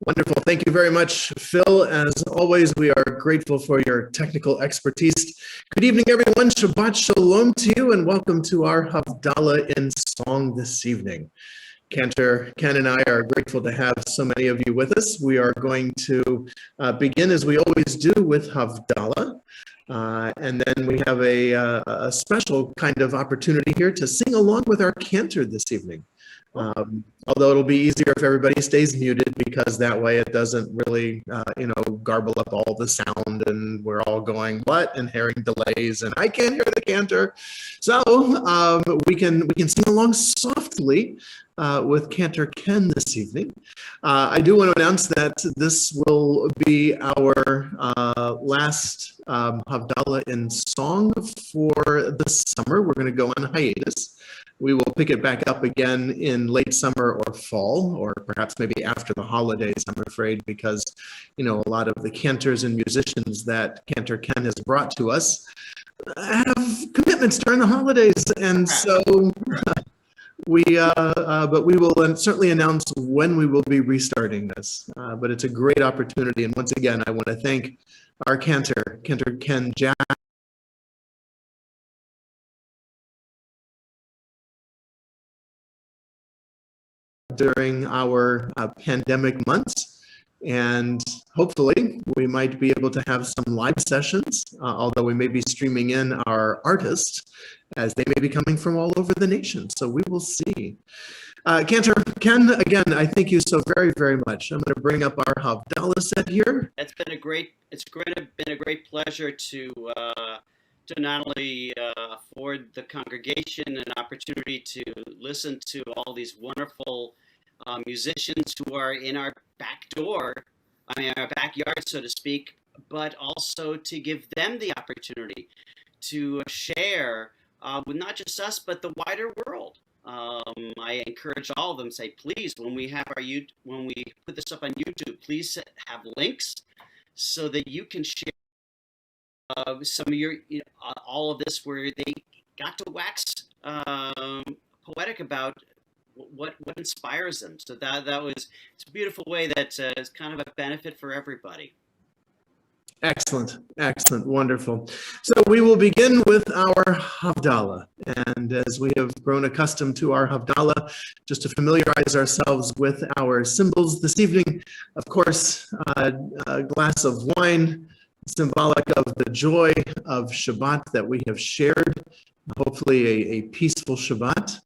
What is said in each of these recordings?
Wonderful. Thank you very much, Phil. As always, we are grateful for your technical expertise. Good evening, everyone. Shabbat Shalom to you, and welcome to our Havdalah in song this evening. Cantor Ken and I are grateful to have so many of you with us. We are going to begin, as we always do, with Havdalah. And then we have a special kind of opportunity here to sing along with our cantor this evening. Although it'll be easier if everybody stays muted, because that way it doesn't really, garble up all the sound and we're all going, what? And hearing delays and I can't hear the cantor. So we can sing along softly with Cantor Ken this evening. I do want to announce that this will be our last Havdalah in song for the summer. We're going to go on hiatus. We will pick it back up again in late summer or fall, or perhaps maybe after the holidays, I'm afraid, because, a lot of the cantors and musicians that Cantor Ken has brought to us have commitments during the holidays. And so but we will certainly announce when we will be restarting this. But it's a great opportunity. And once again, I want to thank our Cantor Ken Jaffe, during our pandemic months, and hopefully we might be able to have some live sessions, although we may be streaming in our artists as they may be coming from all over the nation. So we will see. Cantor Ken, again, I thank you so very, very much. I'm going to bring up our Havdalah set here. It's been a great pleasure to not only afford the congregation an opportunity to listen to all these wonderful musicians who are in our back door, our backyard, so to speak, but also to give them the opportunity to share with not just us, but the wider world. I encourage all of them, say, please, when we put this up on YouTube, please have links so that you can share some of your, all of this, where they got to wax poetic about what inspires them. So it's a beautiful way that is kind of a benefit for everybody. Excellent, wonderful. So we will begin with our Havdalah. And as we have grown accustomed to our Havdalah, just to familiarize ourselves with our symbols this evening, of course, a glass of wine, symbolic of the joy of Shabbat that we have shared, hopefully a peaceful Shabbat.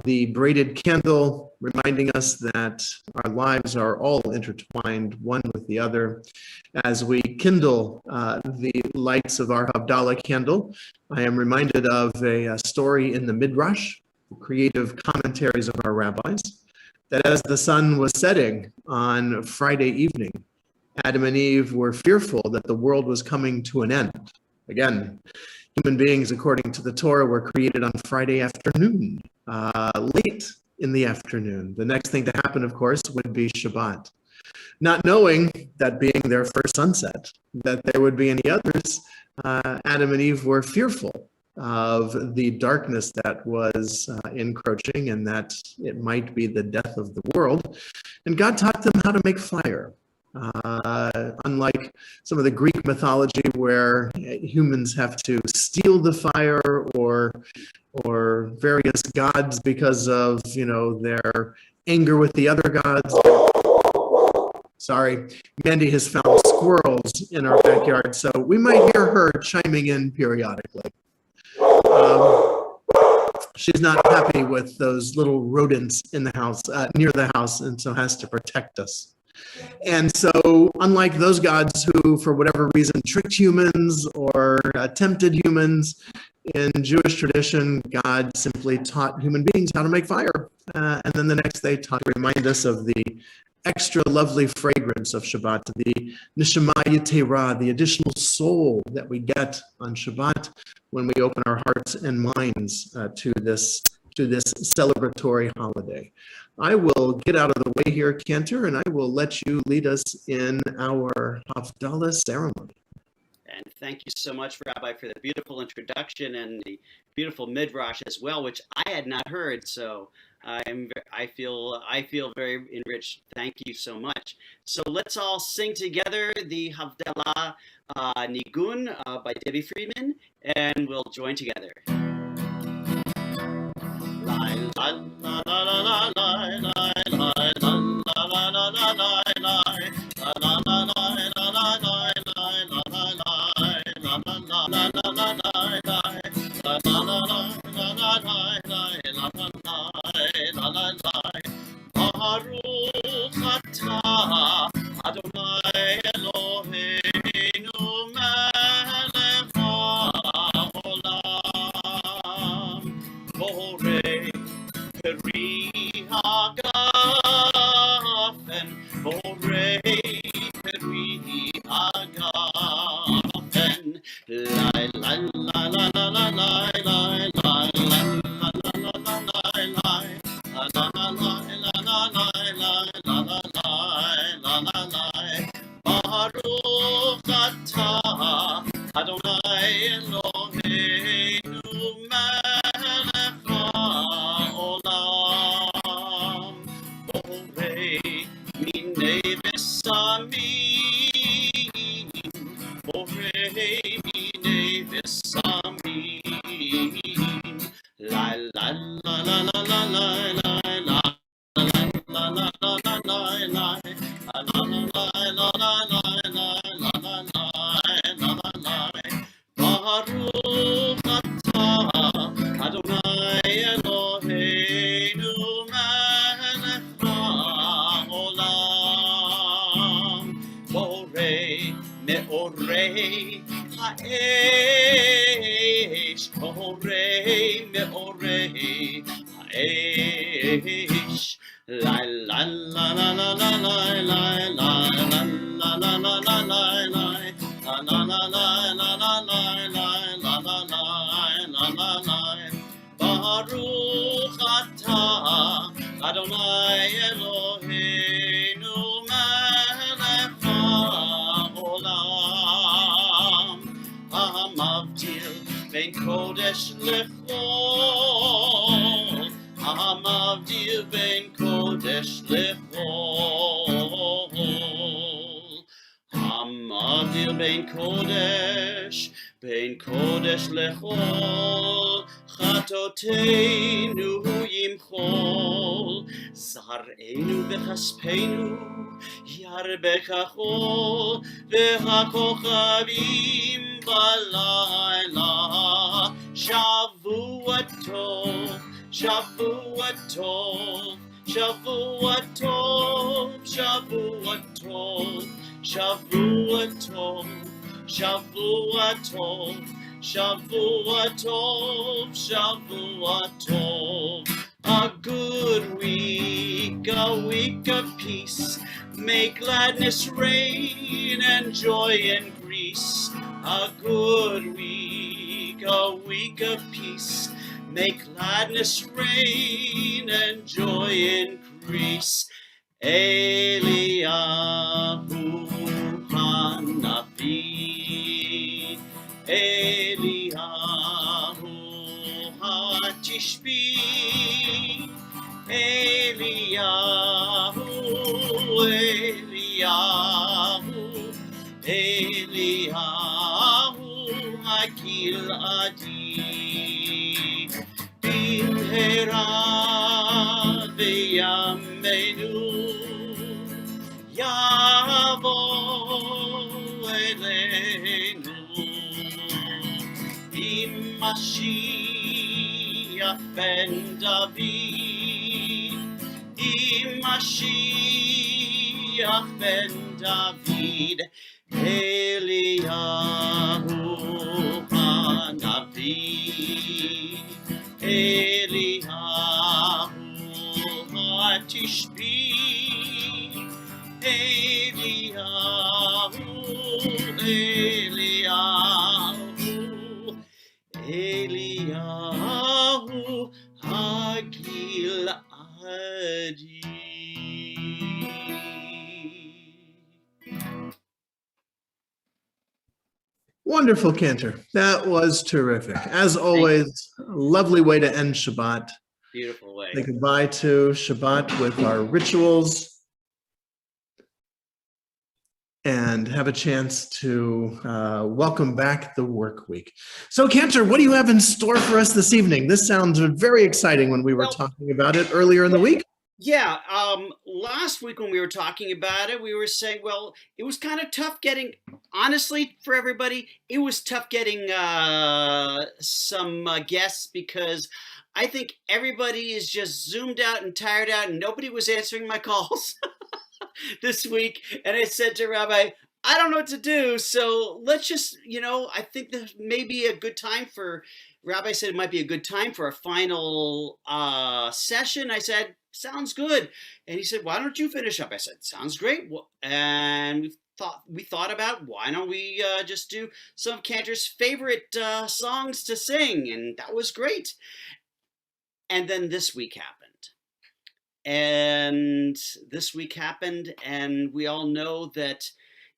The braided candle reminding us that our lives are all intertwined one with the other. As we kindle the lights of our Havdalah candle, I am reminded of a story in the Midrash, the creative commentaries of our rabbis, that as the sun was setting on Friday evening, Adam and Eve were fearful that the world was coming to an end. Again, human beings, according to the Torah, were created on Friday afternoon, late in the afternoon. The next thing to happen, of course, would be Shabbat. Not knowing, that being their first sunset, that there would be any others, Adam and Eve were fearful of the darkness that was encroaching, and that it might be the death of the world. And God taught them how to make fire. Unlike some of the Greek mythology where humans have to steal the fire, or various gods because of, their anger with the other gods. Sorry, Mandy has found squirrels in our backyard, so we might hear her chiming in periodically. She's not happy with those little rodents in the house, near the house, and so has to protect us. And so, unlike those gods who, for whatever reason, tricked humans or tempted humans, in Jewish tradition, God simply taught human beings how to make fire. And then the next day taught to remind us of the extra lovely fragrance of Shabbat, the neshama yetera, the additional soul that we get on Shabbat when we open our hearts and minds to this celebratory holiday. I will get out of the way here, Cantor, and I will let you lead us in our Havdalah ceremony. And thank you so much, Rabbi, for the beautiful introduction and the beautiful midrash as well, which I had not heard. So I feel very enriched. Thank you so much. So let's all sing together the Havdalah Nigun by Debbie Friedman, and we'll join together. Baruch atah Adonai Eloheinu melech haolam borei peri hagafen borei peri hagafen lai lai lai lai lai lai lai lai Baruch atah Adonai Eloheinu melech haolam borei minei v'samim borei minei v'samim la la la la la la la la la Baruch atah Adonai Eloheinu melech haolam borei me'orei ha'esh borei me'orei ha'esh la la la la la la la la la la la la la la la la Baruch atah Adonai Eloheinu melech haolam Hamavdil ben kodesh lechol Hamavdil ben kodesh lechol Hamavdil ben kodesh lechol Chatoteinu yimchol Zar'enu v'chaspeinu yarbechachol V'hakochavim balayla Shavua tov, Shavua tov Shavua tov, Shavua tov Shavua tov, Shavua tov Shavua tov, Shavua tov A good week, a week of peace May gladness reign and joy increase A good week, a week of peace May gladness reign and joy increase Eliyahu Hanavi Eliyahu Hatishbi Eliyahu Eliyahu Hakil Adi Bimhera V'yamenu Yavo Eleinu Mashiach ben David, Mashiach ben David, Eliyahu Hanavi, Eliyahu Hatishbi, Eliyahu, Eliyahu Hagiladi. Wonderful, Cantor. That was terrific. As always, a lovely way to end Shabbat. Beautiful way. Say goodbye to Shabbat with our rituals and have a chance to welcome back the work week. So, Cantor, what do you have in store for us this evening? This sounds very exciting when we were talking about it earlier in the week. Yeah, last week when we were talking about it, we were saying, well, it was kind of tough getting, honestly, for everybody, it was tough getting some guests because I think everybody is just zoomed out and tired out and nobody was answering my calls this week. And I said to Rabbi, I don't know what to do, so let's just, I think this may be a good time for, Rabbi said it might be a good time for a final session. I said, sounds good. And he said, why don't you finish up? I said, sounds great. And we thought about why don't we just do some of Cantor's favorite songs to sing, and that was great. And then this week happened. And we all know that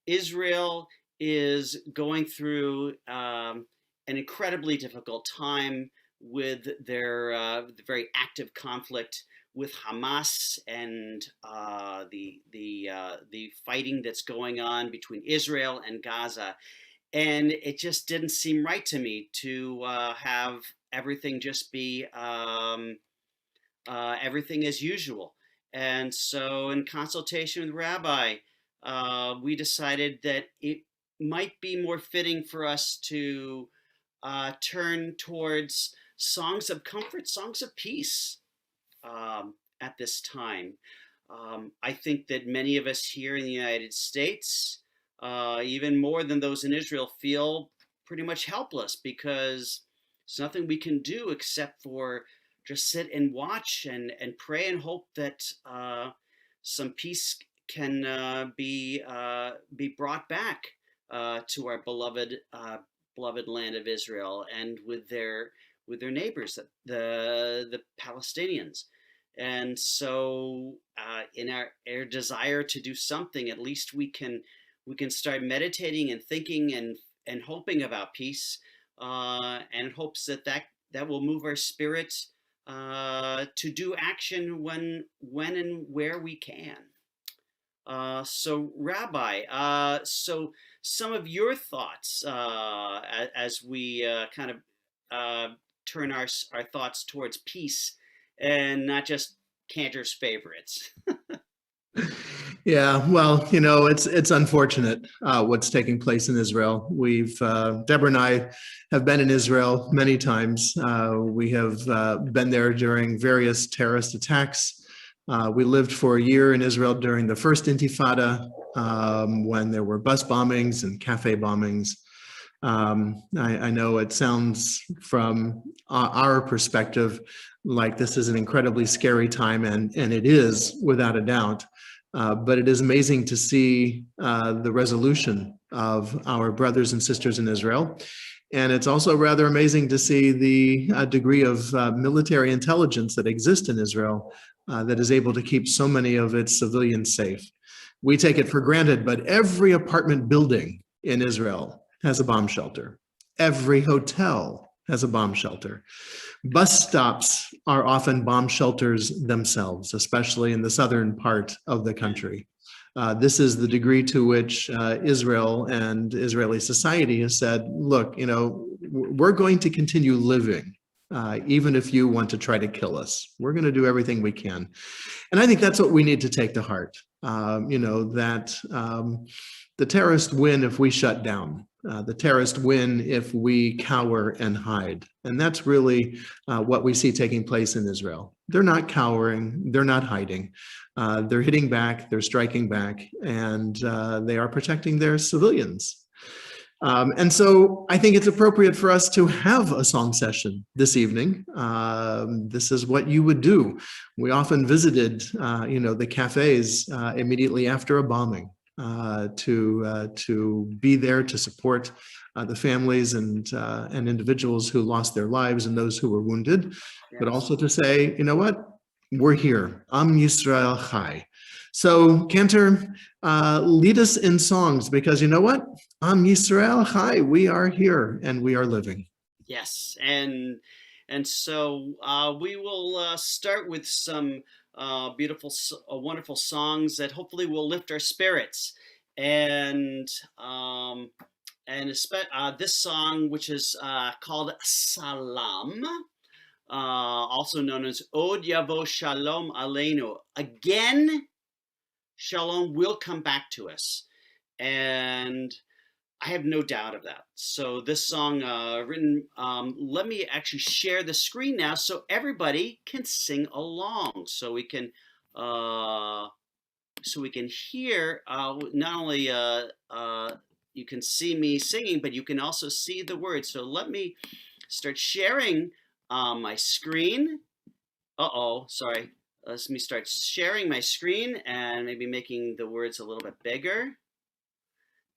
Israel is going through an incredibly difficult time with their very active conflict with Hamas and the fighting that's going on between Israel and Gaza. And it just didn't seem right to me to have everything just be everything as usual. And so in consultation with Rabbi, we decided that it might be more fitting for us to turn towards songs of comfort, songs of peace at this time. I think that many of us here in the United States, even more than those in Israel, feel pretty much helpless because there's nothing we can do except for just sit and watch and pray and hope that some peace can be brought back to our beloved land of Israel and with their neighbors, the Palestinians. And so in our desire to do something, at least we can start meditating and thinking and hoping about peace, and hopes that will move our spirits to do action when and where we can. So Rabbi, so some of your thoughts as we kind of turn our thoughts towards peace and not just Cantor's favorites. Yeah, well, it's unfortunate what's taking place in Israel. Deborah and I have been in Israel many times. We have been there during various terrorist attacks. We lived for a year in Israel during the first Intifada, when there were bus bombings and cafe bombings. I know it sounds from our perspective like this is an incredibly scary time, and it is without a doubt. But it is amazing to see the resolution of our brothers and sisters in Israel. And it's also rather amazing to see the degree of military intelligence that exists in Israel that is able to keep so many of its civilians safe. We take it for granted, but every apartment building in Israel has a bomb shelter. Every hotel has a bomb shelter. Bus stops are often bomb shelters themselves, especially in the southern part of the country. This is the degree to which Israel and Israeli society has said, look, we're going to continue living, even if you want to try to kill us. We're going to do everything we can. And I think that's what we need to take to heart, that the terrorists win if we shut down. The terrorists win if we cower and hide. And that's really what we see taking place in Israel. They're not cowering, they're not hiding. They're hitting back, they're striking back, and they are protecting their civilians. And so I think it's appropriate for us to have a song session this evening. This is what you would do. We often visited, the cafes immediately after a bombing. To be there to support the families and individuals who lost their lives and those who were wounded, but also to say, you know what, we're here. Am Yisrael Chai. So Cantor, lead us in songs, because you know what? Am Yisrael Chai. We are here and we are living. Yes, and so we will start with some wonderful songs that hopefully will lift our spirits, and this song, which is called Salam, also known as Od Yavo Shalom Aleinu. Again, Shalom will come back to us, and I have no doubt of that. So this song written, let me actually share the screen now so everybody can sing along. So we can hear not only you can see me singing, but you can also see the words. So let me start sharing my screen. Sorry. Let me start sharing my screen and maybe making the words a little bit bigger.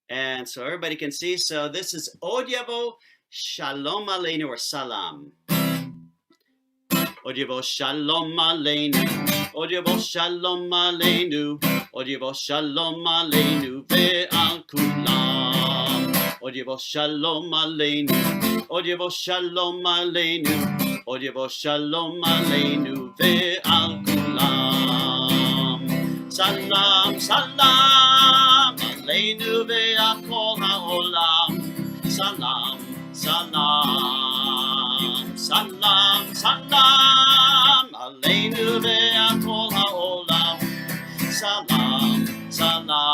And so everybody can see. So this is Od Yavo Shalom Aleinu, or Salam. Od Yavo Shalom Aleinu, Od Yavo Shalom Aleinu, Od Yavo Shalom Aleinu ve'al kulam. Od Yavo Shalom Aleinu, Od Yavo Shalom Aleinu, Od Yavo Shalom Aleinu ve'al kulam. Salam, salam Aleinu ve'al kol ha'olam. Salam, salam, salam, salam Aleinu ve'al kol ha'olam. Salam, salam.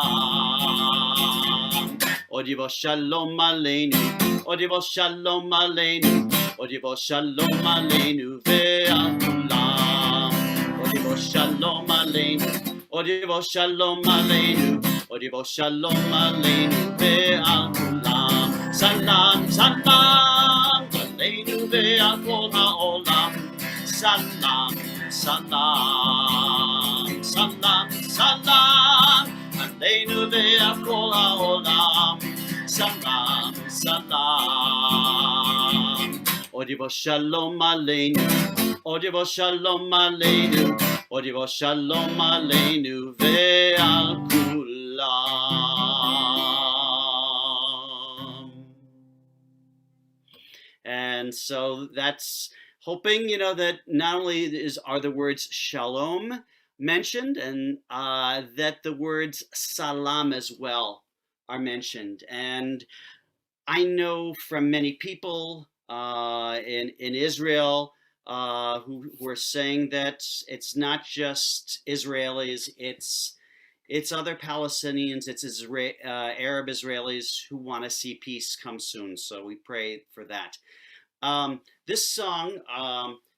Od Yavo Shalom Aleinu, Od Yavo Shalom Aleinu, Od Yavo Shalom Aleinu ve'al kulam. Od Yavo Shalom Aleinu, Od Yavo Shalom Aleinu, Od Yavo Shalom Aleinu ve'al kulam. Salam, salam Aleinu ve'al kol ha'olam. Salam, salam, salam, salam Aleinu ve'al kol ha'olam. Salam, salam. Od Yavo Shalom Aleinu, Od Yavo Shalom Aleinu, Od Yavo Shalom Aleinu ve'al kulam. And so that's hoping, that not only are the words shalom mentioned, and that the words salam as well are mentioned. And I know from many people in Israel who are saying that it's not just Israelis, it's other Palestinians, it's Arab Israelis who want to see peace come soon. So we pray for that. This song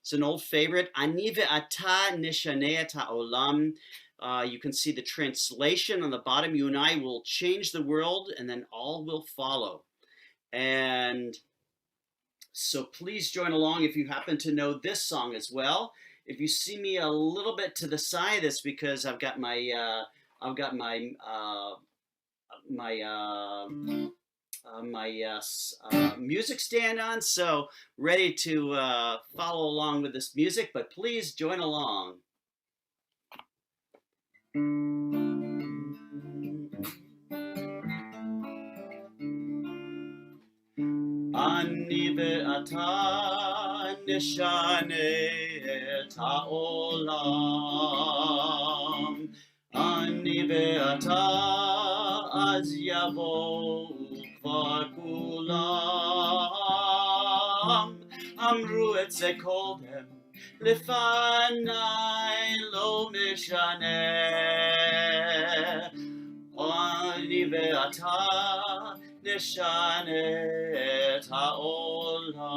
is an old favorite. Ani ve'ata nishaneh et ha'olam. You can see the translation on the bottom. You and I will change the world, and then all will follow. And so please join along if you happen to know this song as well. If you see me a little bit to the side, it's because I've got my music stand on, so ready to follow along with this music, but please join along. Ani ve'ata nishaneh et ha'olam. Ani ve'ata az yavo kvar kulam. Amru et ze kodem lefanai lo mishaneh. Ani ve'ata nishaneh et ha'olam.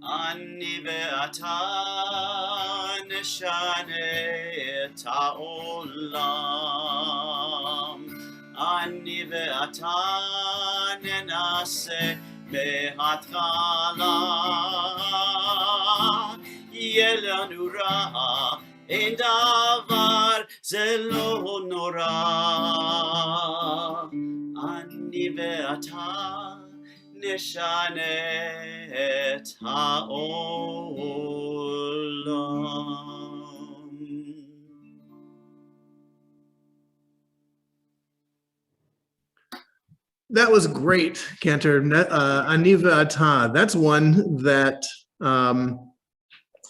Ani ve'ata nishaneh et ha'olam. Ani ve'ata nenaseh mehatchala. Yeh lanu ra'a ein davar ze lo nora. Ani ve'ata nishaneh et ha'olam. That was great, Cantor. Aniva Ata. That's one that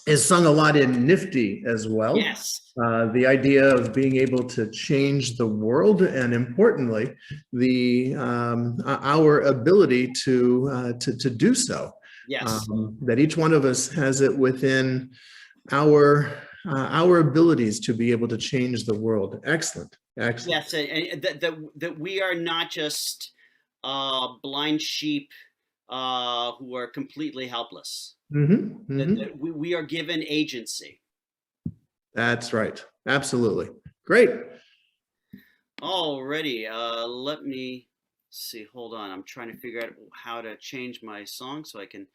is sung a lot in Nifty as well. Yes. The idea of being able to change the world, and importantly, our ability to do so. Yes. That each one of us has it within our abilities to be able to change the world. Excellent. Excellent. Yes, and that we are not just blind sheep who are completely helpless. Mm-hmm, mm-hmm. That we are given agency. That's right. Absolutely. Great. Alrighty, let me see. Hold on, I'm trying to figure out how to change my song so I can.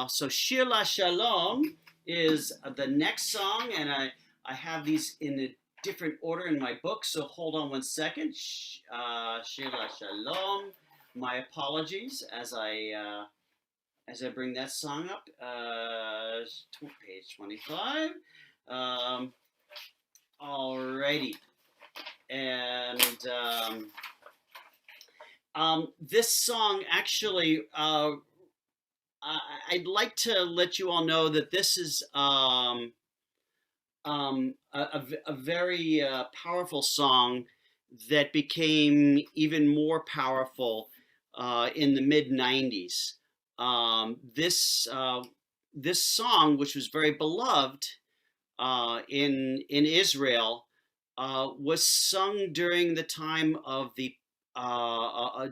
So Shir La Shalom is the next song, and I have these in a different order in my book. So hold on one second. Shir La Shalom. My apologies as I bring that song up. Page 25. Alrighty. And this song actually, I'd like to let you all know that this is a very powerful song that became even more powerful in the mid 90s. This song, which was very beloved in Israel, was sung during the time of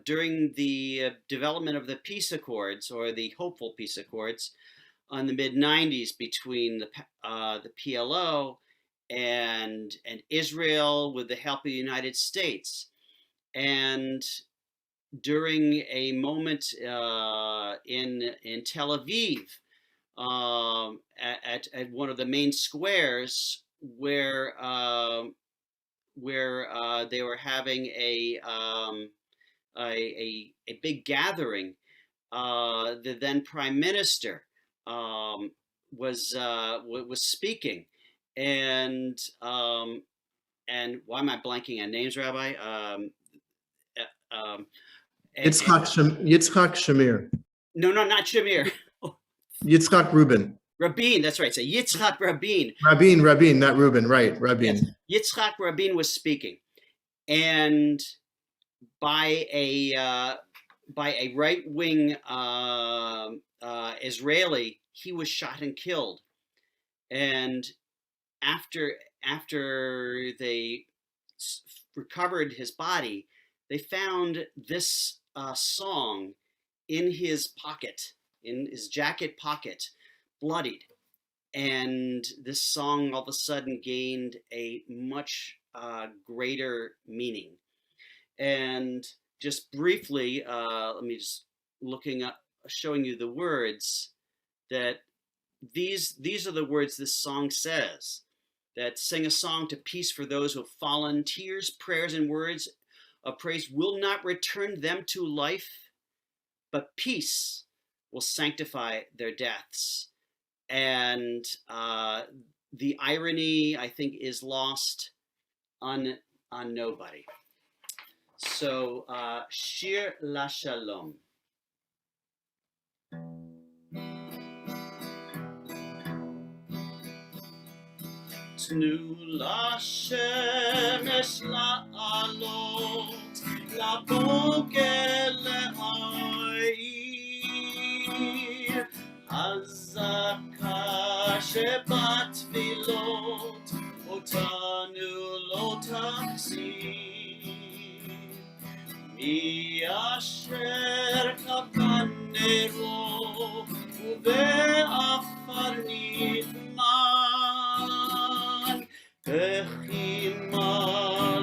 during the development of the peace accords, or the hopeful peace accords, in the mid 90s between the PLO and Israel with the help of the United States. And during a moment in Tel Aviv, at one of the main squares where they were having a big gathering, the then Prime Minister was speaking, and why am I blanking on names, Rabbi? Yitzhak Shamir. No, not Shamir. Yitzhak Rubin. Rabin, that's right. So Yitzhak Rabin. Rabin, not Rubin, right? Rabin. Yes. Yitzhak Rabin was speaking, and by a right-wing Israeli, he was shot and killed. And after they recovered his body, they found this song in his pocket, in his jacket pocket, bloodied. And this song all of a sudden gained a much greater meaning. And just briefly, let me just showing you the words, that these are the words this song says, that sing a song to peace for those who have fallen. Tears, prayers, and words of praise will not return them to life, but peace will sanctify their deaths. And the irony, I think, is lost on nobody. So, Shir La Shalom. תנו לשמש לעלות, לבוקר להאיר, הזעקה שבתפילות אותנו לא תחזיר. מי אשר קבע נרו ובעפר נטמן, בחימה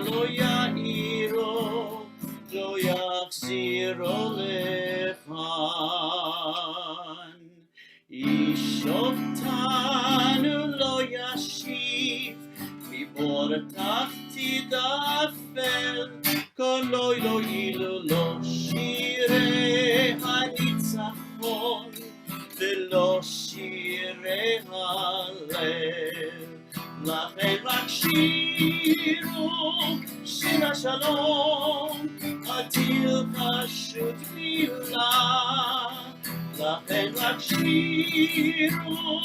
לא יאירו, לא יחזירו לכאן. איש אותנו לא ישיב, מבור תחתית אפל, קולו לא אילו לא שירי הניצחון, ולא שירי הלב. לכן רק שירו שיר השלום, הטיל השירו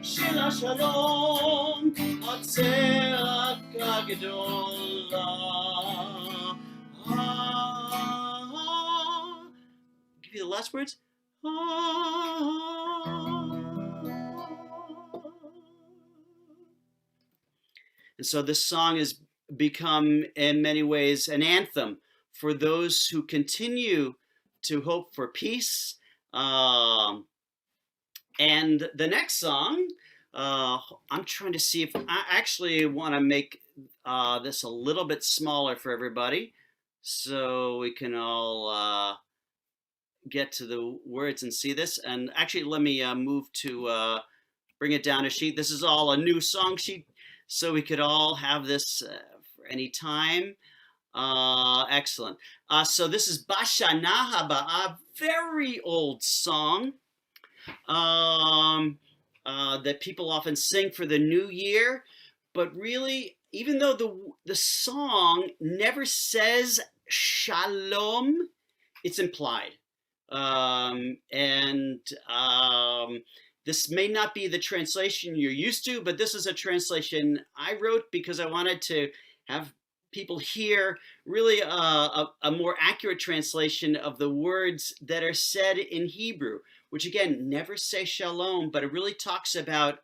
של השלום, הצעקה גדולה. Give you the last words. And so this song has become, in many ways, an anthem for those who continue to hope for peace. And the next song, I'm trying to see if I actually want to make this a little bit smaller for everybody so we can all get to the words and see this. And actually, let me move to bring it down a sheet. This is all a new song sheet, so we could all have this for any time. Excellent. So this is Bashana Haba, a very old song that people often sing for the new year. But really, even though the song never says shalom, it's implied. This may not be the translation you're used to, but this is a translation I wrote because I wanted to have people hear really a more accurate translation of the words that are said in Hebrew, which again, never say shalom, but it really talks about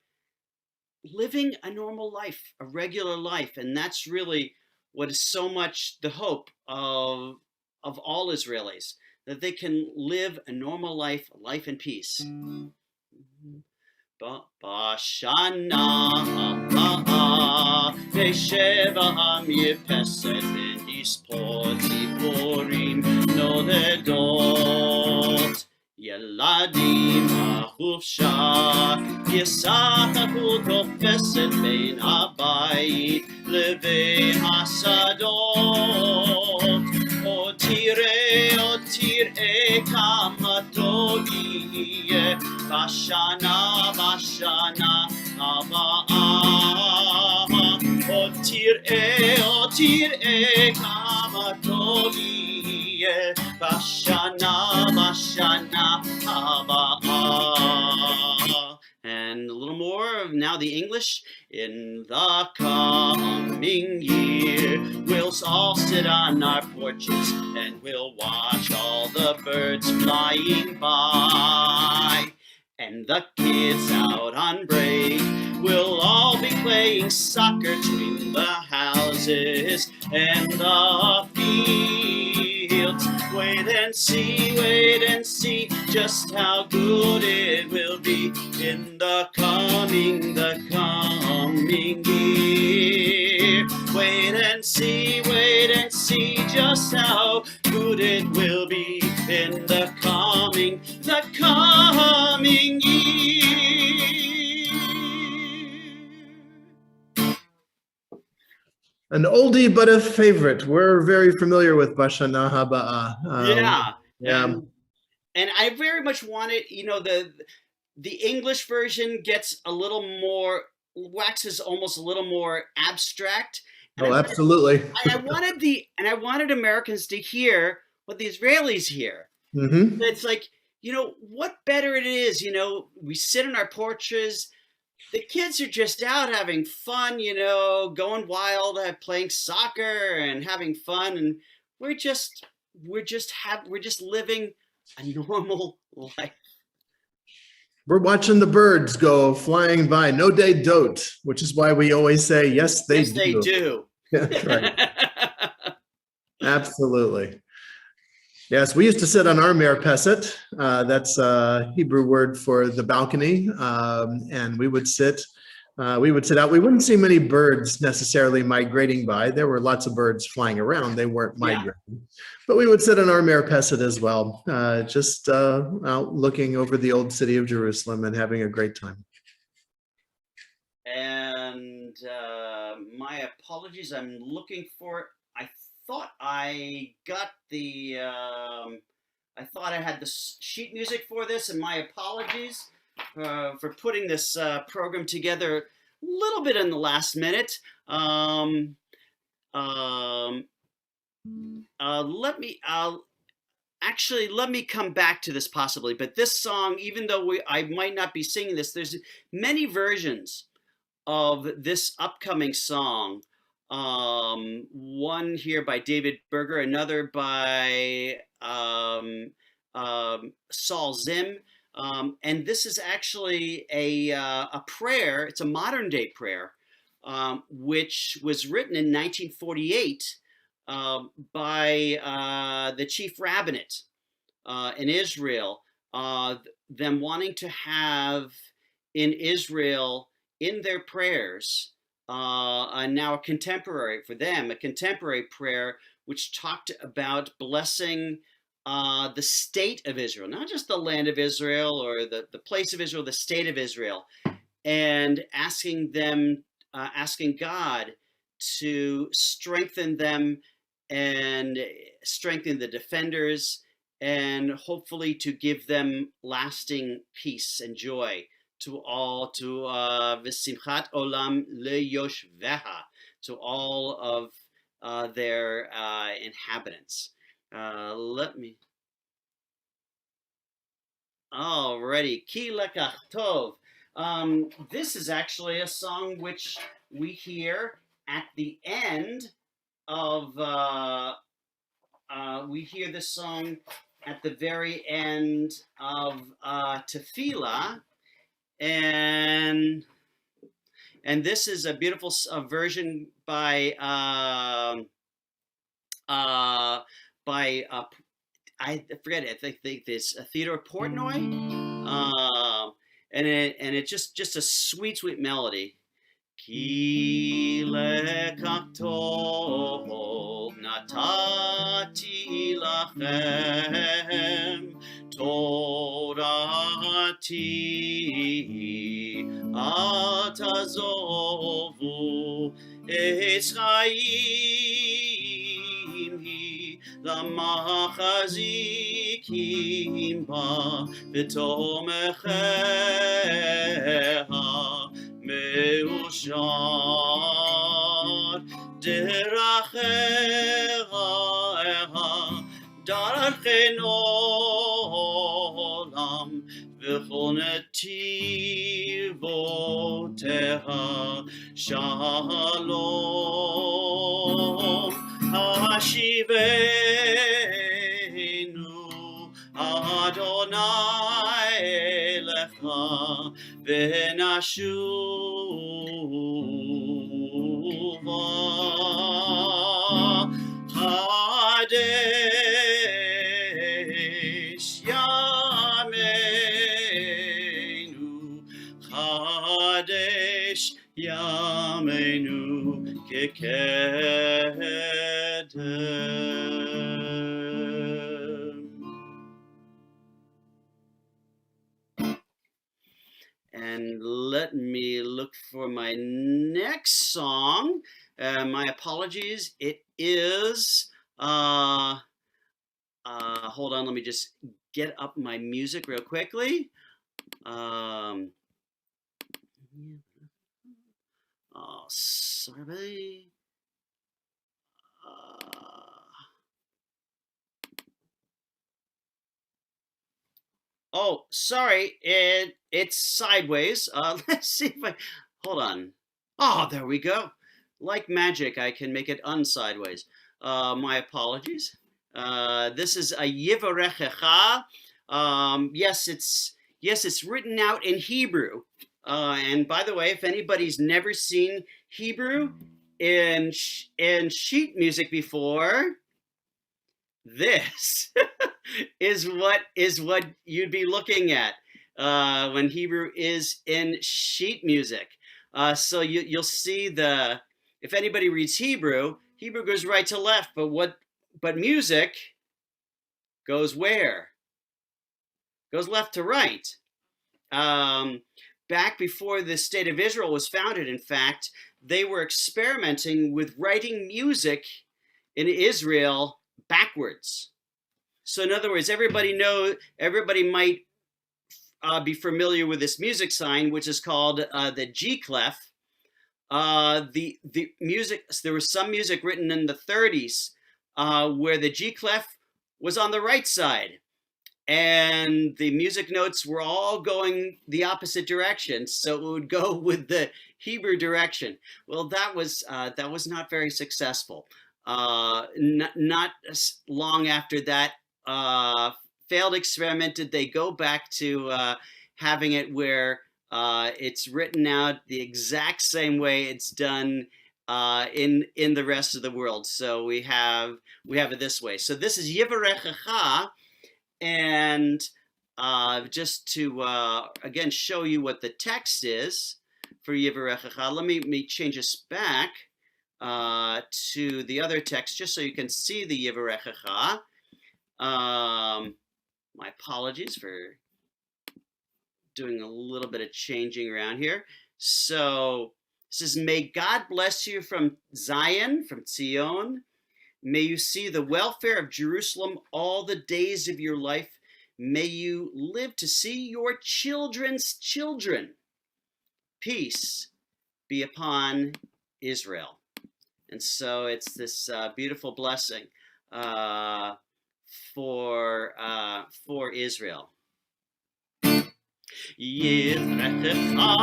living a normal life, a regular life. And that's really what is so much the hope of all Israelis, that they can live a normal life, a life in peace. Bashana הבאה בשבע המרפסת ונספור ציפורים נודדות, ילדים החופשה ישחקו תופסת בין הבית לבין השדות. עוד תראה כמה טוב יהיה בשנה הבאה. עוד תראה כמה טוב יהיה בשנה הבאה. And a little more of now the English. In the coming year, we'll all sit on our porches and we'll watch all the birds flying by. And the kids out on break will all be playing soccer between the houses and the fields. Wait and see just how good it will be in the coming year. Wait and see just how good it will be in the coming year. An oldie but a favorite. We're very familiar with Bashana Haba'ah. Yeah. And I very much wanted, the English version gets a little more, waxes almost a little more abstract. And absolutely. I wanted Americans to hear what the Israelis hear. Mm-hmm. It's like, what better it is, we sit on our porches, the kids are just out having fun, going wild, playing soccer and having fun, and we're just living a normal life. We're watching the birds go flying by. No, they don't, which is why we always say, yes, they do. They do. That's right. Absolutely. Yes, we used to sit on our merpeset. That's a Hebrew word for the balcony. And we would sit out. We wouldn't see many birds necessarily migrating by. There were lots of birds flying around. They weren't migrating. Yeah. But we would sit on our merpeset as well, just out looking over the old city of Jerusalem and having a great time. And my apologies, I'm looking for, I thought I got the, I thought I had the sheet music for this, and my apologies for putting this program together a little bit in the last minute. actually, let me come back to this possibly. But this song, even though I might not be singing this, there's many versions of this upcoming song. One here by David Berger, another by Saul Zim. And this is actually a prayer. It's a modern day prayer, which was written in 1948 by the chief rabbinate in Israel, them wanting to have in Israel in their prayers, and now a contemporary prayer which talked about blessing the state of Israel, not just the land of Israel or the place of Israel, the state of Israel, and asking God to strengthen them and strengthen the defenders, and hopefully to give them lasting peace and joy to all, to v'simchat olam leyoshveha, to all of their inhabitants. Alrighty, Ki lekach tov. This is actually a song which we hear at the end of, we hear this song at the very end of Tefillah, and this is a beautiful version by I forget it. I think it's Theodore Portnoy, and it's just a sweet melody. Ki lekach tov natati lachem torati al tazovu etz chaim hi lamachazikim ba v'tomecheha מאושר דרכיך דרכי עולם וכל נתיבותיה שלום השיבנו אדוני אליך ונשובה חדש ימינו חדש ימינו כקדם. And let me look for my next song. My apologies. It is, hold on, let me just get up my music real quickly. Oh, sorry. Oh, sorry, it's sideways. Let's see if hold on. Oh, there we go. Like magic, I can make it unsideways. My apologies. This is a Yivarechecha. Yes, it's written out in Hebrew. And by the way, if anybody's never seen Hebrew in sheet music before, this is what you'd be looking at when Hebrew is in sheet music. So you'll see if anybody reads Hebrew goes right to left, but music goes where? Goes left to right. Back before the state of Israel was founded, in fact, they were experimenting with writing music in Israel backwards. So in other words, everybody might be familiar with this music sign, which is called the G clef. The music, there was some music written in the 30s where the G clef was on the right side, and the music notes were all going the opposite direction, so it would go with the Hebrew direction. Well, that was not very successful. Not long after that failed experiment did they go back to having it where it's written out the exact same way it's done in the rest of the world. So we have it this way. So this is Yivarechecha, and just to again show you what the text is for Yivarechecha, let me change this back to the other text just so you can see the Yivarechecha. My apologies for doing a little bit of changing around here. So it says, may God bless you from Zion, from Zion. May you see the welfare of Jerusalem all the days of your life. May you live to see your children's children. Peace be upon Israel. And so it's this beautiful blessing for Israel. Yivrechecha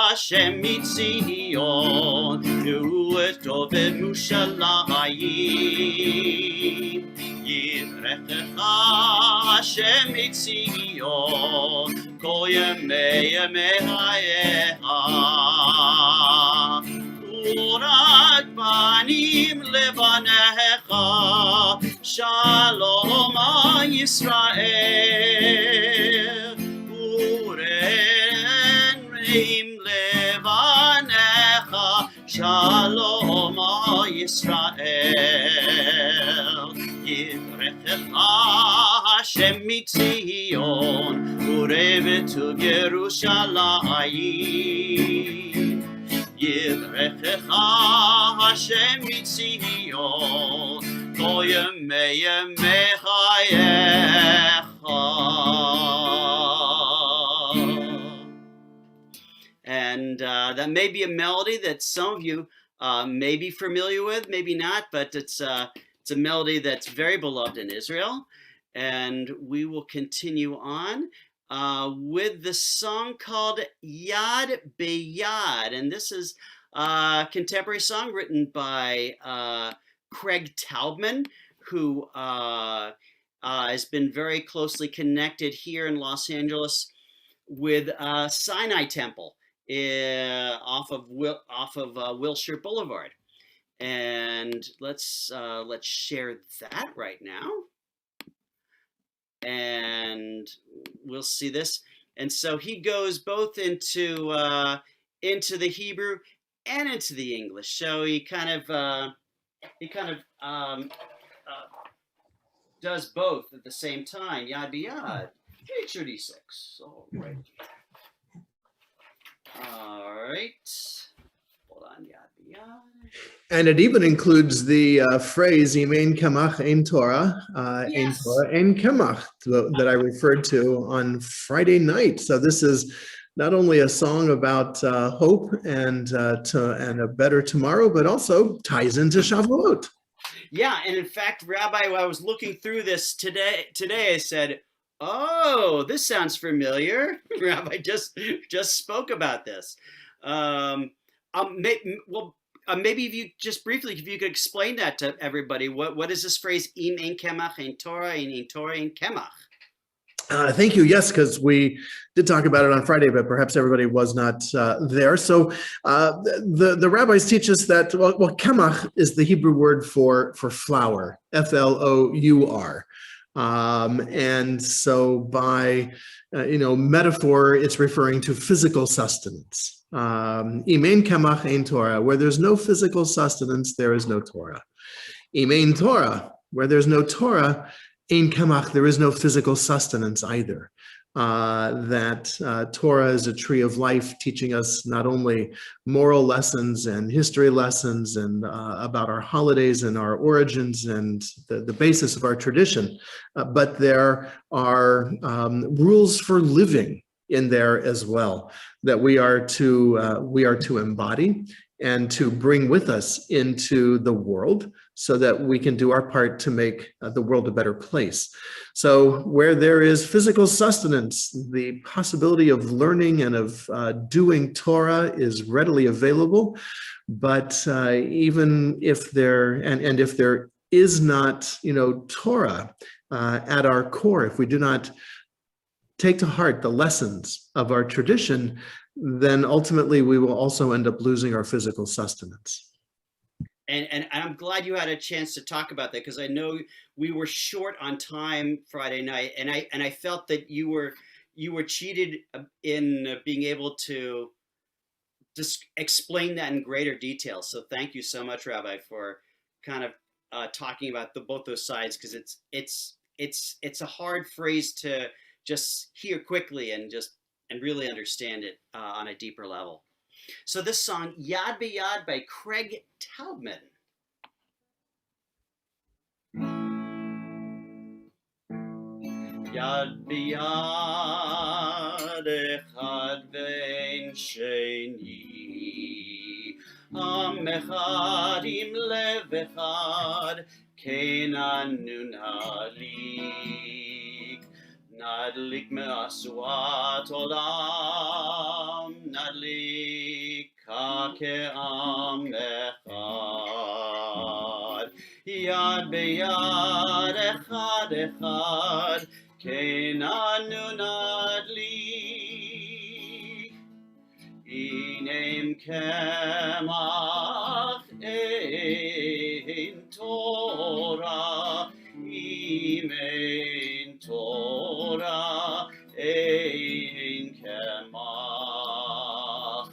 Hashem mitzion, u'etov Yerushalayim. Yivrechecha Hashem mitzion, kol yemei hayeha. Urat panim levanecha, shalom Yisrael. Ureim levanecha, shalom Yisrael. Yivrechecha Hashem mitzion, urevetu Yerushalayim. Yivrechecha Hashem mitzion, kol yemei hayecha. And that may be a melody that some of you may be familiar with, maybe not, but it's a melody that's very beloved in Israel. And we will continue on with the song called Yad Biyad. And this is a contemporary song written by Craig Taubman, who has been very closely connected here in Los Angeles with Sinai Temple off of Wilshire Boulevard. And let's share that right now. And we'll see this. And so he goes both into the Hebrew and into the English. So he kind of does both at the same time. Yad Biyad, 336. All right. All right. Hold on, Yad Biyad. And it even includes the phrase "Im ein kamach ein Torah," ein Yes. Torah ein kamach, that I referred to on Friday night. So this is not only a song about hope and a better tomorrow, but also ties into Shavuot. Yeah, and in fact, Rabbi, while I was looking through this today, I said, "Oh, this sounds familiar." Rabbi just spoke about this. Maybe if you just briefly, if you could explain that to everybody, what is this phrase? Im ein kemach ein Torah, ein Torah ein kemach. Thank you. Yes, because we did talk about it on Friday, but perhaps everybody was not there. So the rabbis teach us that well, kemach is the Hebrew word for flour, F-L-O-U-R. And so by metaphor, it's referring to physical sustenance. Im ein kamach ein Torah, where there's no physical sustenance, there is no Torah. Im ein Torah, where there's no Torah, ein kamach, there is no physical sustenance either. Torah is a tree of life, teaching us not only moral lessons and history lessons and about our holidays and our origins and the basis of our tradition, but there are rules for living in there as well, that we are to embody and to bring with us into the world so that we can do our part to make the world a better place. So where there is physical sustenance, the possibility of learning and of doing Torah is readily available. But even if there, and if there is not, Torah at our core, if we do not take to heart the lessons of our tradition, then ultimately we will also end up losing our physical sustenance. And I'm glad you had a chance to talk about that, because I know we were short on time Friday night, and I felt that you were cheated in being able to just explain that in greater detail. So thank you so much, Rabbi, for kind of talking about both those sides, because it's a hard phrase to just hear quickly and really understand it on a deeper level. So this song, Yad Biyad by Craig Taubman. Yad Biyad echad ve'en sheni, Am echad im lev echad, Kenanu nadlik. Nadlik me'asuat olam, Nadlik ke'am echad. Yad beyad echad echad, Kenanu nadlik. Inem kemach ein Torah, im ein Torah ein kemach,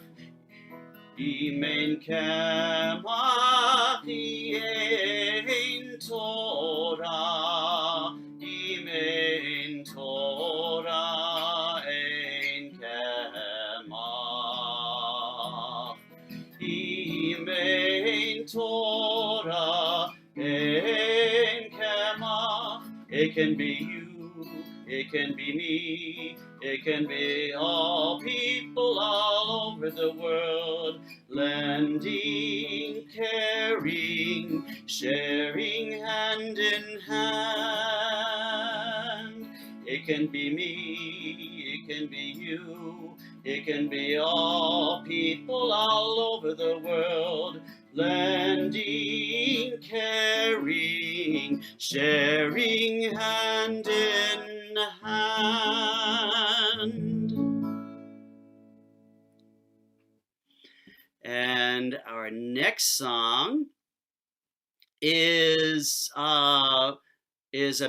im ein kemach ein Torah, im ein Torah ein kemach, im ein Torah ein kemach. It can be you, it can be me, it can be all people all over the world, lending, caring, sharing hand in hand. It can be me, it can be you, it can be all people all over the world, lending, caring, sharing hand in hand. And our next song is a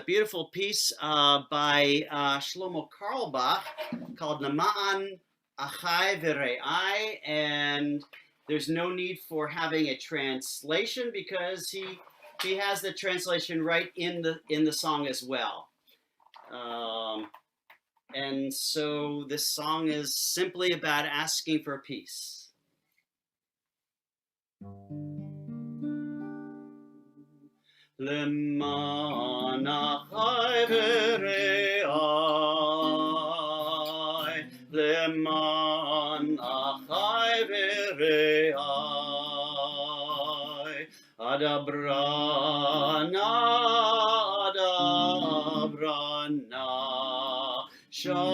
beautiful piece by Shlomo Carlebach called Nama'an Achai V'Re'ai, and there's no need for having a translation because he has the translation right in the song as well. And so this song is simply about asking for peace. Leman achai v're'ai, leman achai v're'ai, adabrana, adabrana, shalom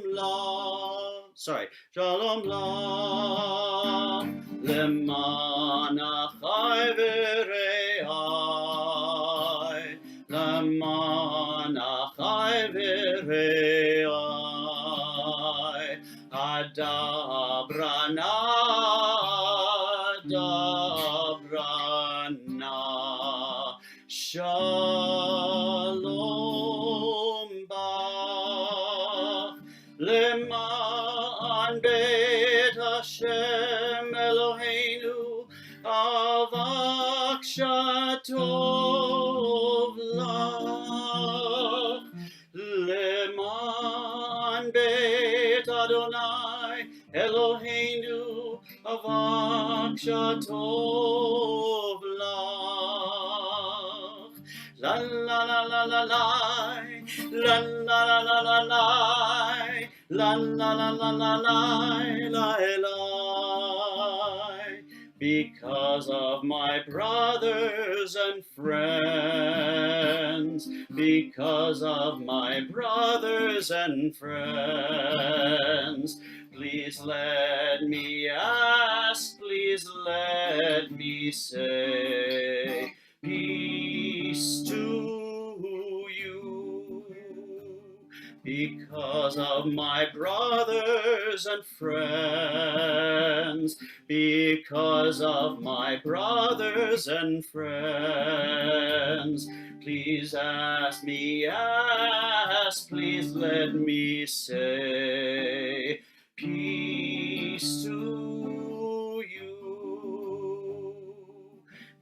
la, shalom la, leman achai v're'ai, leman achai v're'ai, adabrana, adabrana, shalom bach, leman bet Hashem Eloheinu, avak shatov lach, leman bet Adonai Eloheinu, avak shatov lach. La la la la la la, la la la la la la la la la la la la la. Because of my brothers and friends, because of my brothers and friends, please let me ask, please let me say, peace to you. Because of my brothers and friends, because of my brothers and friends, please please let me say, peace to you.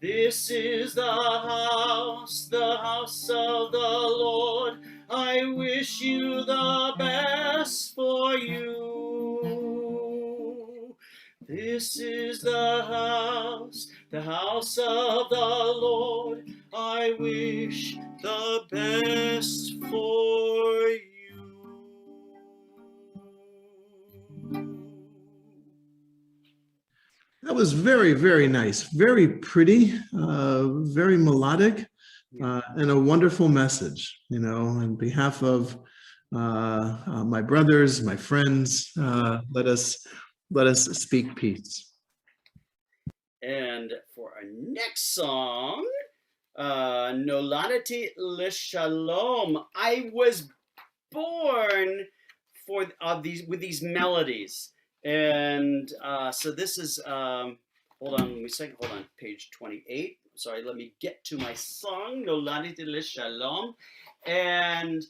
This is the house of the Lord. I wish you the best for you. This is the house of the Lord. I wish the best for you. That was very, very nice, very pretty, very melodic, and a wonderful message. You know, on behalf of my brothers, my friends, let us speak peace. And for our next song, Noladati L'Shalom. I was born for with these melodies, and so this is. Hold on, hold on, page 28. Sorry, let me get to my song, Noladati L'Shalom, and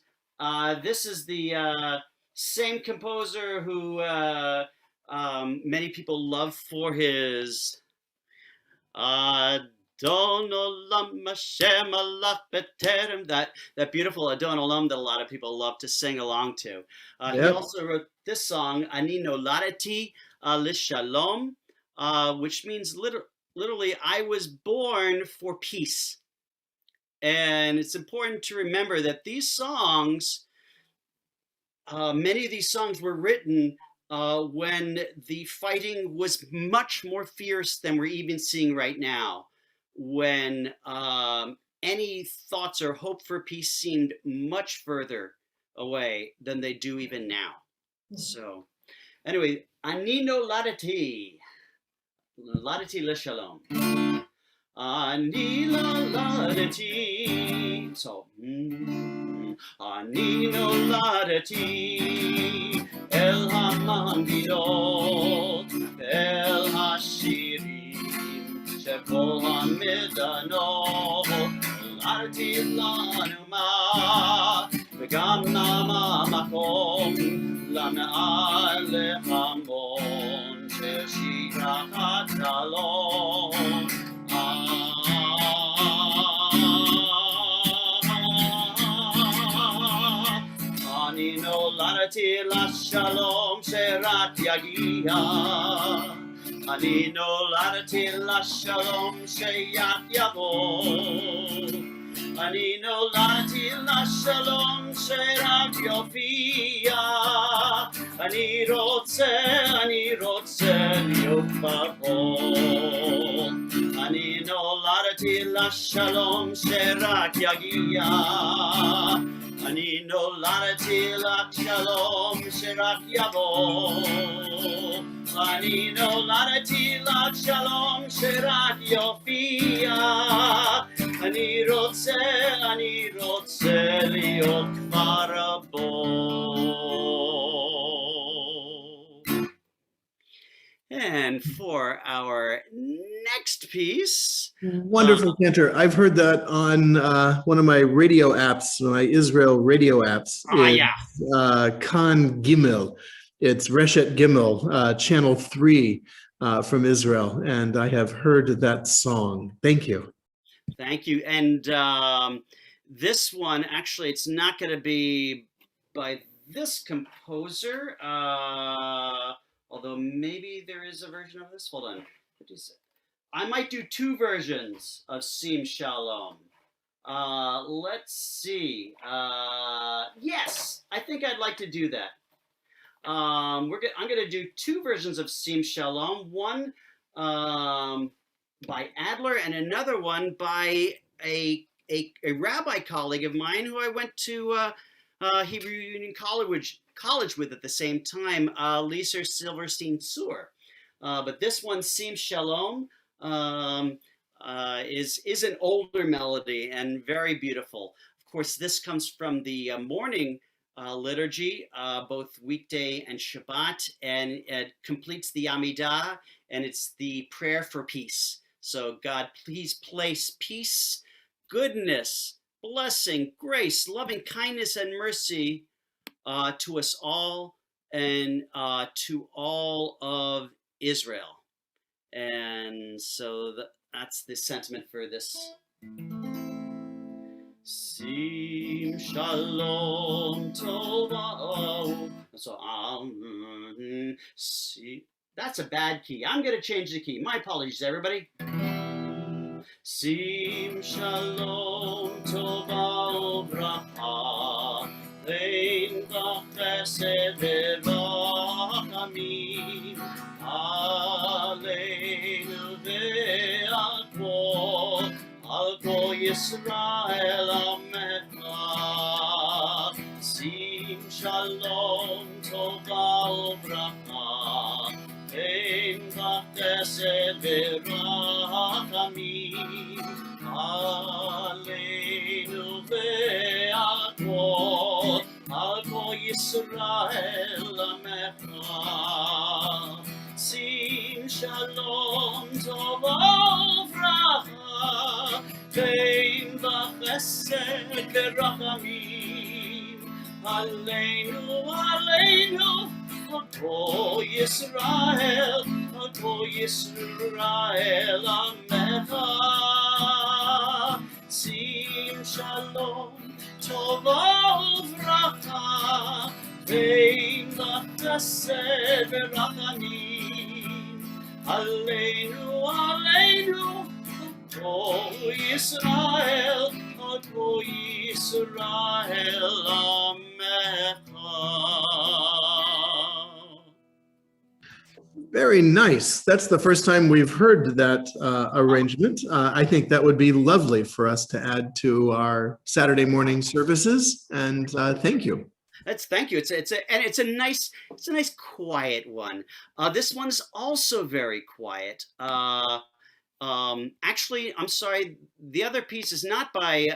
this is the same composer who many people love for his. Adon Olam Hashem Alach B'Terem, that beautiful Adon Olam that a lot of people love to sing along to. He also wrote this song, Ani Noladati L'Shalom, which means literally, I was born for peace. And it's important to remember that these songs, many of these songs were written when the fighting was much more fierce than we're even seeing right now, when any thoughts or hope for peace seemed much further away than they do even now. So anyway, Ani Noladati L'Shalom. Ani Noladati. So, Ani Noladati El HaManginot El HaShirim Shekol HaMidanot Noladati Lanuma V'gam Nama Makom Lama'al Lehamon Sheshirachat Shalom. Ani noladati l'shalom sherak yagia. Ani noladati l'shalom sheyak yavo. Ani noladati l'shalom sherak yofia. Ani rotze להיות בחול. אני נולדתי לשלום שרק יגיע. אני נולדתי לשלום שרק יבוא. אני נולדתי לשלום שרק יופיע. אני רוצה להיות כבר בו. And for our next piece. Wonderful, Cantor. I've heard that on one of my radio apps, my Israel radio apps. Khan Gimel. It's Reshet Gimel, channel 3 from Israel. And I have heard that song. Thank you. Thank you. And this one, actually, it's not going to be by this composer. Although maybe there is a version of this. Hold on. I might do 2 versions of Sim Shalom. Let's see. Yes, I think I'd like to do that. I'm going to do two versions of Sim Shalom. One by Adler and another one by a rabbi colleague of mine who I went to Hebrew Union College with at the same time, Lisa Silverstein Sur. But this one, Sim Shalom, is an older melody and very beautiful. Of course, this comes from the morning liturgy, both weekday and Shabbat, and it completes the Amidah, and it's the prayer for peace. So God, please place peace, goodness, blessing, grace, loving kindness, and mercy to us all and to all of Israel. And so that's the sentiment for this. Sim Shalom Tova. So that's a bad key. I'm going to change the key. My apologies, everybody. Sim Shalom Tova Uvracha Vein Chesed V'Rachamim Aleinu Ve'al Kol Yisrael Amecha. Sim Shalom Tova Uvracha Vein Chesed V'Rachamim Aleinu Ve'al Kol Yisrael Amecha. Sim Shalom Tova Uvracha Vein Chesed V'Rachamim Aleinu Kol Yisrael Amecha. Sim Shalom Tova Uvracha Vein Chesed V'Rachamim Aleinu Kol Yisrael Amecha. Very nice. That's the first time we've heard that arrangement. I think that would be lovely for us to add to our Saturday morning services. And thank you. Thank you. It's a nice quiet one. This one's also very quiet. Actually, I'm sorry. The other piece is not by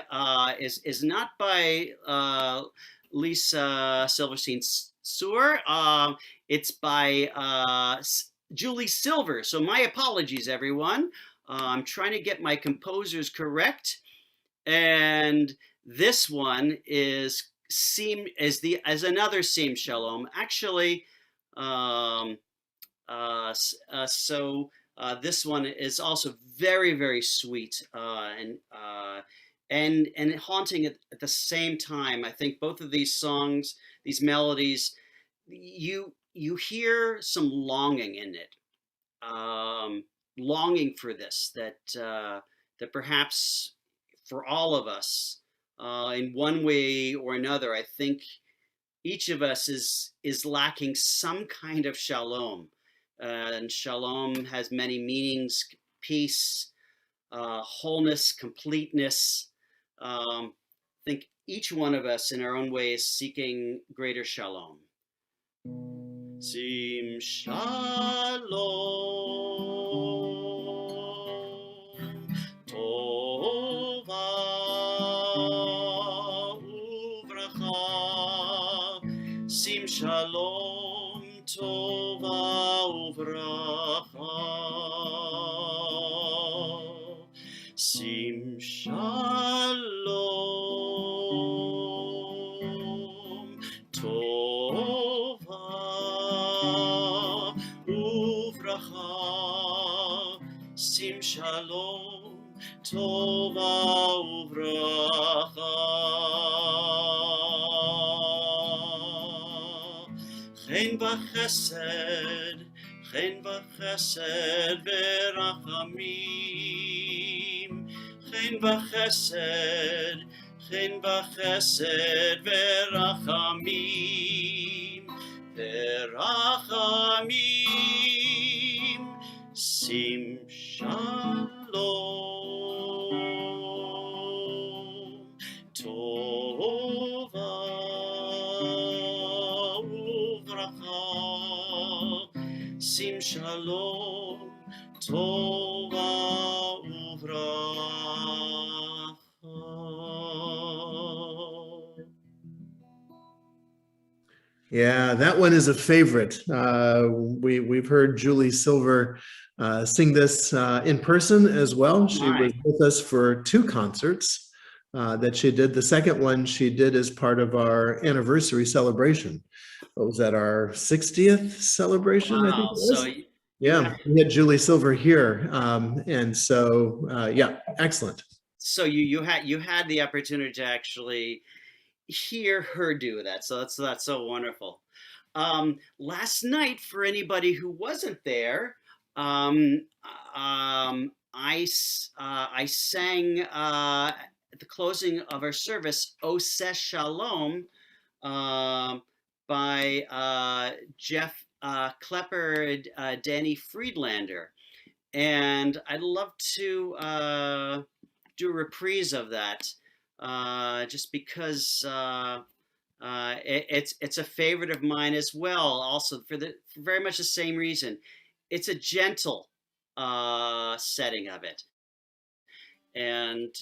Lisa Silverstein Sur. It's by Julie Silver. So my apologies, everyone. I'm trying to get my composers correct. And this one is another Sim Shalom. Actually, this one is also very, very sweet and haunting at the same time. I think both of these songs, these melodies, you hear some longing in it, longing for this that perhaps for all of us, in one way or another, I think each of us is lacking some kind of shalom. And shalom has many meanings: peace, wholeness, completeness. I think each one of us in our own way is seeking greater shalom. Sim Shalom Tova Uvracha. Sim Shalom Tova Uvracha. Sim Shalom Tova Uvracha. Sim Shalom Tova Uvracha. Chen v'chesed v'rachamim. chen v'chesed verachamim, verachamim, sim shalom, tova uvracha, sim shalom, tova uvracha. Yeah, that one is a favorite. We've heard Julie Silver sing this in person as well. She was with us for 2 concerts that she did. The second one she did as part of our anniversary celebration. What was that, our 60th celebration? I think it Wow. was. So Yeah, we had Julie Silver here, and so yeah, excellent. so you had the opportunity to actually hear her do that. So that's so wonderful. Last night, for anybody who wasn't there, I sang at the closing of our service "Oseh Shalom" by Jeff Klepper, Danny Friedlander, and I'd love to do a reprise of that, just because it's a favorite of mine as well. Also for very much the same reason, it's a gentle setting of it, and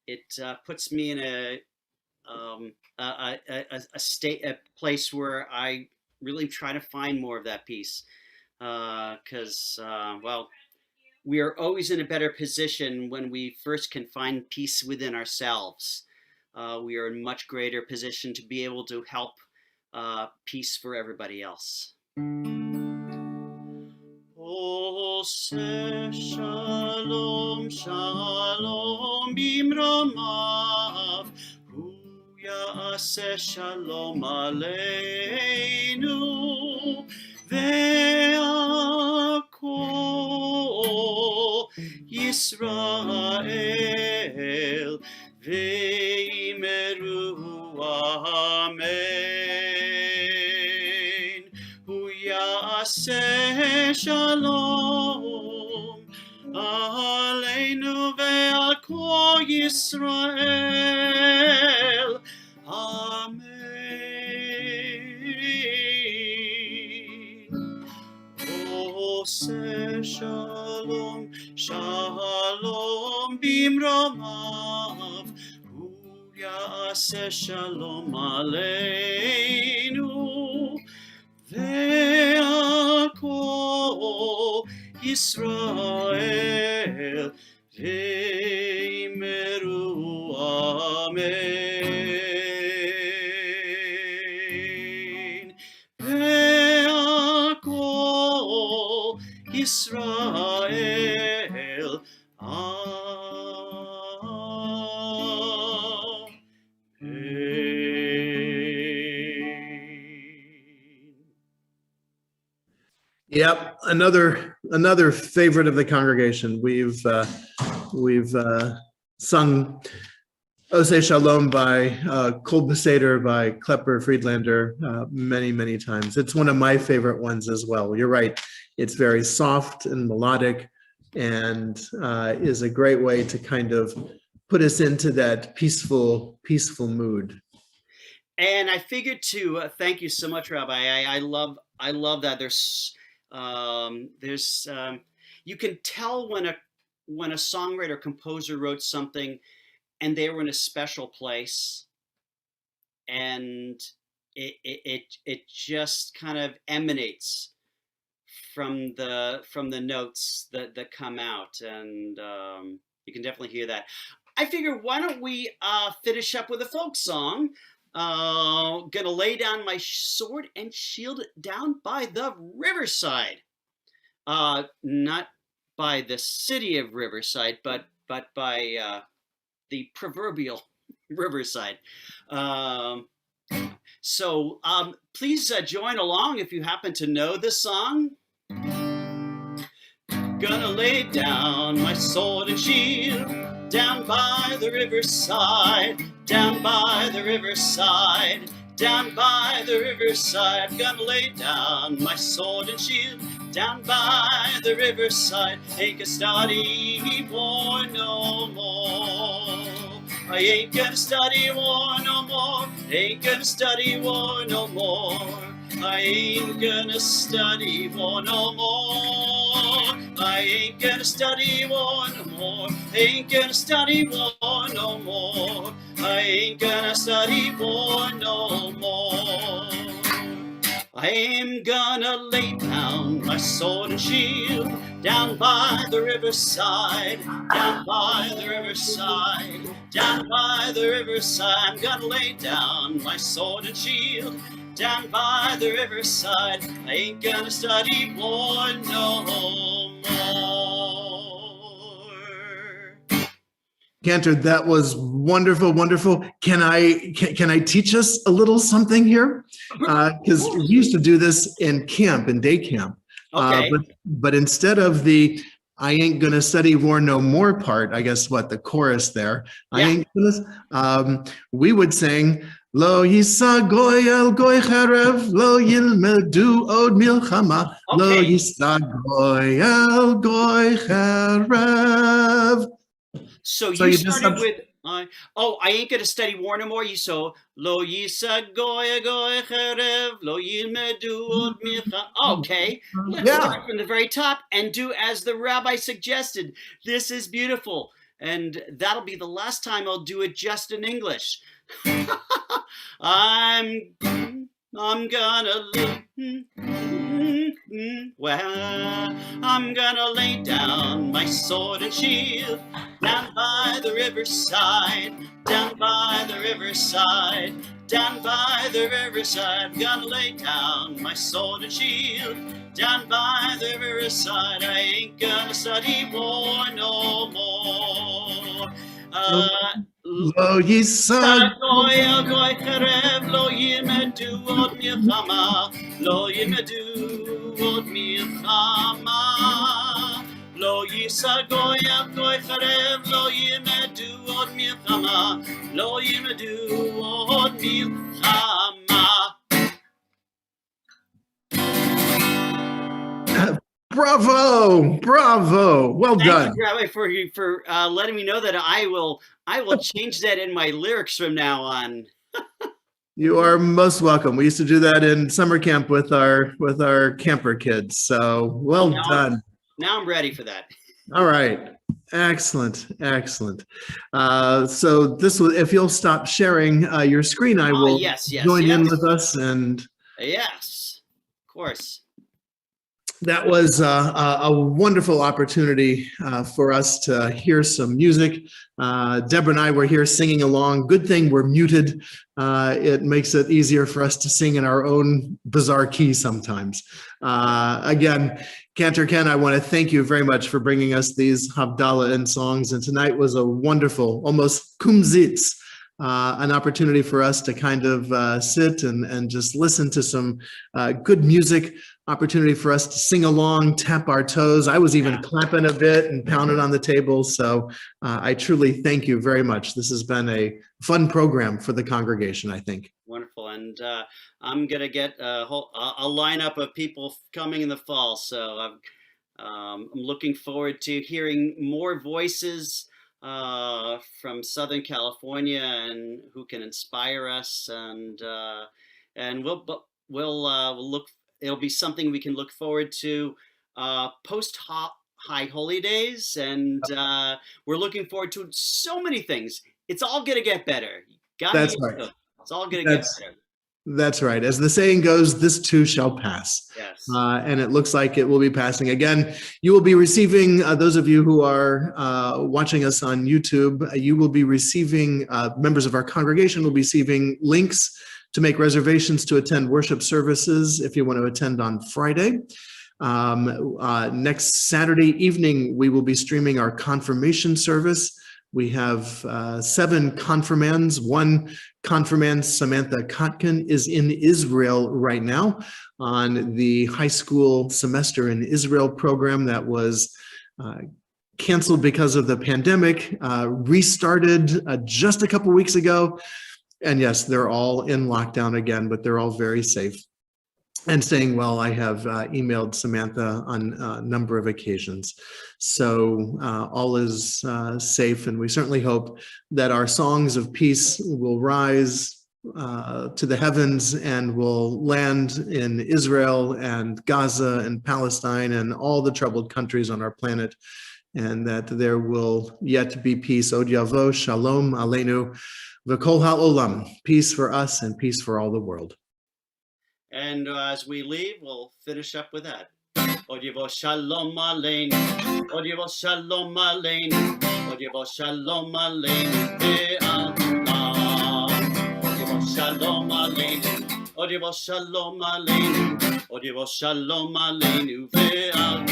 it puts me in a place where I really try to find more of that peace, because well, we are always in a better position when we first can find peace within ourselves. We are in much greater position to be able to help peace for everybody else. Oseh shalom shalom bimromav, hu ya'aseh shalom aleinu, ve'akol Yisrael ve'imeru amen. Hu ya'aseh shalom aleinu ve'al kol Yisrael. Amen. Oseh shalom shalom bimromav, hu ya'aseh shalom aleinu, ve'akol Yisrael ve'imeru amen. Ve'akol Yisrael Yep, another favorite of the congregation. We've sung Oseh Shalom by Kol Beseder by Klepper Friedlander many times. It's one of my favorite ones as well. You're right. It's very soft and melodic, and is a great way to kind of put us into that peaceful mood. And I figured to thank you so much, Rabbi. I love that there's you can tell when a songwriter composer wrote something and they were in a special place, and it just kind of emanates from the notes that come out, and you can definitely hear that. I figure, why don't we finish up with a folk song? Gonna lay down my sword and shield down by the Riverside. Not by the city of Riverside, but by the proverbial Riverside. So please join along if you happen to know this song. Gonna lay down my sword and shield down by the riverside, down by the riverside, down by the riverside. I'm gonna lay down my sword and shield, down by the riverside. Ain't gonna study war no more. I ain't gonna study war no more. Ain't gonna study war no more. I ain't gonna study war no more. I ain't gonna study war no more. Ain't gonna study war no more. I ain't gonna study war no more. I am gonna lay down my sword and shield, down by the riverside, down by the riverside, down by the riverside. I'm gonna lay down my sword and shield, down by the riverside. I ain't gonna study war no more. Cantor, that was wonderful, wonderful. Can I teach us a little something here? Because we used to do this in camp, in day camp. Okay. But instead of the "I ain't gonna study war no more" part, I guess the chorus there. Yeah. I ain't gonna. We would sing "Lo yisa goy el goy cherev, lo yilmedu od milchama, lo Okay. yisa goy el goy cherev." So So you you just started with, I ain't gonna study war no more. You saw lo yisa goy goy cherev, lo yilmedu od milcha. Okay, let's start from the very top and do as the rabbi suggested. This is beautiful, and that'll be the last time I'll do it just in English. I'm gonna well, I'm gonna lay down my sword and shield, down by the riverside, down by the riverside, down by the riverside. I'm gonna lay down my sword and shield, down by the riverside. I ain't gonna study war no more. Lo yisa goy el goy cherev, lo yilmedu od milchama, lo yilmedu od milchama. Lo yisa goy el goy cherev, lo yilmedu od milchama, lo yilmedu od milchama. Bravo, bravo, well done. Thank you, Rabbi, for letting me know that I will change that in my lyrics from now on. You are most welcome. We used to do that in summer camp with our camper kids. So well done. Now I'm ready for that. All right, excellent, excellent. So this will, if you'll stop sharing your screen, I will join in with us. And yes, of course. That was a wonderful opportunity for us to hear some music. Deborah and I were here singing along. Good thing we're muted. It makes it easier for us to sing in our own bizarre key sometimes. Again, Cantor Ken, I want to thank you very much for bringing us these Havdalah and songs. And tonight was a wonderful, almost kumzitz, an opportunity for us to kind of sit and just listen to some good music, opportunity for us to sing along, tap our toes. I was even clapping a bit and pounding on the table. So I truly thank you very much. This has been a fun program for the congregation, I think. Wonderful. And I'm going to get a lineup of people coming in the fall. So I'm looking forward to hearing more voices from Southern California and who can inspire us. And we'll look. It'll be something we can look forward to post High Holy Days, and we're looking forward to so many things. It's all going to get better. That's right. It's all going to get better. That's right. As the saying goes, this too shall pass. Yes. And it looks like it will be passing. Again, you will be receiving, those of you who are watching us on YouTube, you will be receiving, members of our congregation will be receiving links to make reservations to attend worship services if you want to attend on Friday. Next Saturday evening, we will be streaming our confirmation service. We have 7 confirmands. One confirmand, Samantha Kotkin, is in Israel right now on the high school semester in Israel program that was canceled because of the pandemic, restarted just a couple weeks ago. And yes, they're all in lockdown again, but they're all very safe and staying well. I have emailed Samantha on a number of occasions. So all is safe, and we certainly hope that our songs of peace will rise to the heavens and will land in Israel and Gaza and Palestine and all the troubled countries on our planet, and that there will yet be peace. Od yavo shalom aleinu v'kol ha'olam, peace for us and peace for all the world. And as we leave, we'll finish up with that. Od yavo shalom aleinu, od yavo shalom aleinu, od yavo shalom aleinu ve'alam. Od yavo shalom aleinu, od yavo shalom aleinu, od yavo shalom aleinu ve'alam.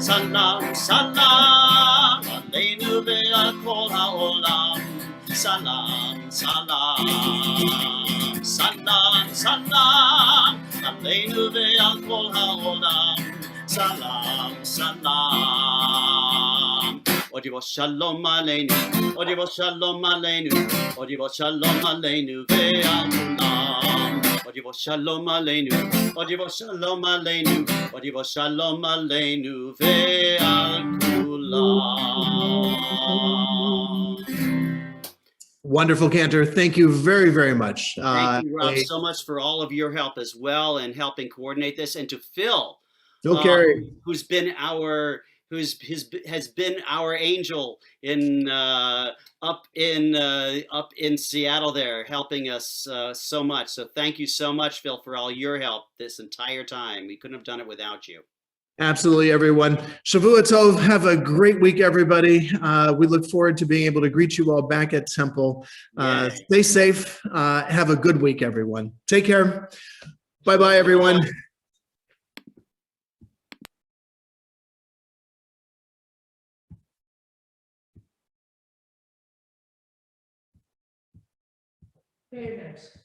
Salam, salam, aleinu ve'al kol ha'olam. Salam, salam, salam, salam, aleinu ve'al kol ha'olam. Salam, salam. Od yavo shalom aleinu, od yavo shalom aleinu, od yavo shalom aleinu ve'al kulam. Od yavo shalom aleinu, od yavo shalom aleinu, od yavo shalom aleinu ve'al kulam. Wonderful, Cantor. Thank you very, very much. Thank you, Rob, so much for all of your help as well and helping coordinate this, and to Phil, Carey, who's been our has been our angel in up in Seattle there, helping us so much. So thank you so much, Phil, for all your help this entire time. We couldn't have done it without you. Absolutely, everyone. Shavua Tov. Have a great week, everybody. We look forward to being able to greet you all back at Temple. Stay safe. Have a good week, everyone. Take care. Bye-bye, everyone. Hey, next.